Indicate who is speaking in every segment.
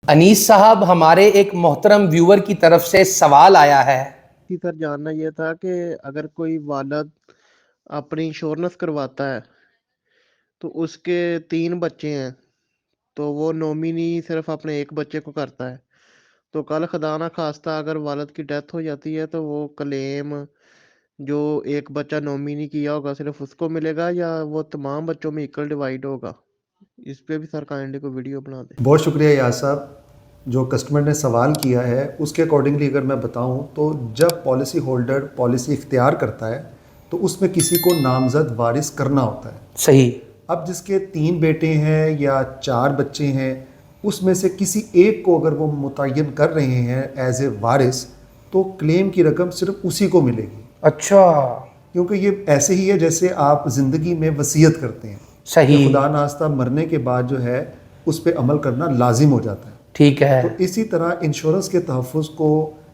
Speaker 1: انیس صاحب، ہمارے ایک محترم ویور کی طرف سے سوال آیا ہے۔
Speaker 2: جی سر، جاننا یہ تھا کہ اگر کوئی والد اپنی انشورنس کرواتا ہے تو اس کے 3 بچے ہیں تو وہ نومینی صرف اپنے ایک بچے کو کرتا ہے، تو کل خدا نہ خواستہ اگر والد کی ڈیتھ ہو جاتی ہے تو وہ کلیم جو ایک بچہ نومینی کیا ہوگا صرف اس کو ملے گا یا وہ تمام بچوں میں ایکل ڈیوائڈ ہوگا؟ اس پہ بھی سر کائنڈلی کو ویڈیو بنا دیں۔
Speaker 3: بہت شکریہ یاس صاحب، جو کسٹمر نے سوال کیا ہے اس کے اکارڈنگلی اگر میں بتاؤں تو جب پالیسی ہولڈر پالیسی اختیار کرتا ہے تو اس میں کسی کو نامزد وارث کرنا ہوتا ہے۔
Speaker 1: صحیح۔
Speaker 3: اب جس کے 3 بیٹے ہیں یا 4 بچے ہیں، اس میں سے کسی ایک کو اگر وہ متعین کر رہے ہیں ایز اے وارث تو کلیم کی رقم صرف اسی کو ملے گی۔
Speaker 1: اچھا،
Speaker 3: کیونکہ یہ ایسے ہی ہے جیسے آپ زندگی میں وصیت کرتے ہیں کہ
Speaker 1: صحیح،
Speaker 3: خدا ناخواستہ مرنے کے بعد جو ہے اس پہ عمل کرنا لازم ہو جاتا ہے۔
Speaker 1: ٹھیک ہے۔
Speaker 3: تو اسی طرح انشورنس کے تحفظ کو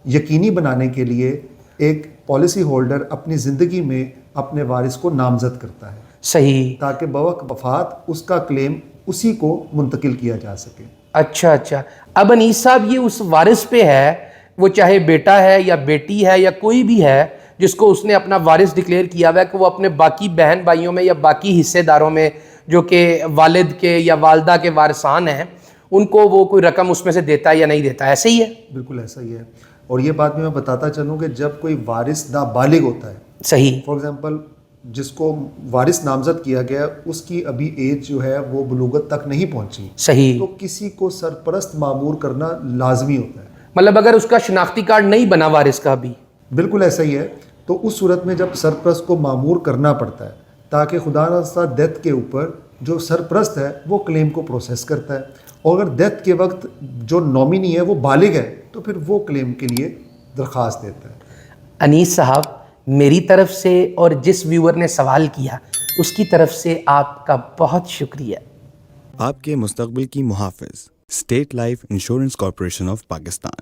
Speaker 3: یقینی بنانے کے لیے ایک پالیسی ہولڈر اپنی زندگی میں اپنے وارث کو نامزد کرتا ہے
Speaker 1: صحیح۔
Speaker 3: تاکہ بوقت وفات اس کا کلیم اسی کو منتقل کیا جا سکے۔
Speaker 1: اچھا اچھا، اب انیس صاحب یہ اس وارث پہ ہے، وہ چاہے بیٹا ہے یا بیٹی ہے یا کوئی بھی ہے جس کو اس نے اپنا وارث ڈکلیئر کیا ہوا ہے، کہ وہ اپنے باقی بہن بھائیوں میں یا باقی حصے داروں میں جو کہ والد کے یا والدہ کے وارثان ہیں ان کو وہ کوئی رقم اس میں سے دیتا ہے یا نہیں دیتا، ایسے ہی ہے؟
Speaker 3: بالکل ایسا ہی ہے۔ اور یہ بات بھی میں بتاتا چلوں کہ جب کوئی وارث نابالغ ہوتا ہے،
Speaker 1: صحیح،
Speaker 3: فار ایگزامپل جس کو وارث نامزد کیا گیا اس کی ابھی ایج جو ہے وہ بلوغت تک نہیں پہنچی،
Speaker 1: صحیح،
Speaker 3: تو کسی کو سرپرست معمور کرنا لازمی ہوتا ہے۔
Speaker 1: مطلب اگر اس کا شناختی کارڈ نہیں بنا وارث کا بھی؟
Speaker 3: بالکل ایسا ہی ہے۔ تو اس صورت میں جب سرپرست کو معمور کرنا پڑتا ہے تاکہ خدا نخواستہ ڈیتھ کے اوپر جو سرپرست ہے وہ کلیم کو پروسیس کرتا ہے، اور اگر ڈیتھ کے وقت جو نامینی ہے وہ بالغ ہے تو پھر وہ کلیم کے لیے درخواست دیتا ہے۔
Speaker 1: انیس صاحب، میری طرف سے اور جس ویور نے سوال کیا اس کی طرف سے آپ کا بہت شکریہ۔
Speaker 4: آپ کے مستقبل کی محافظ، state life insurance corporation of Pakistan.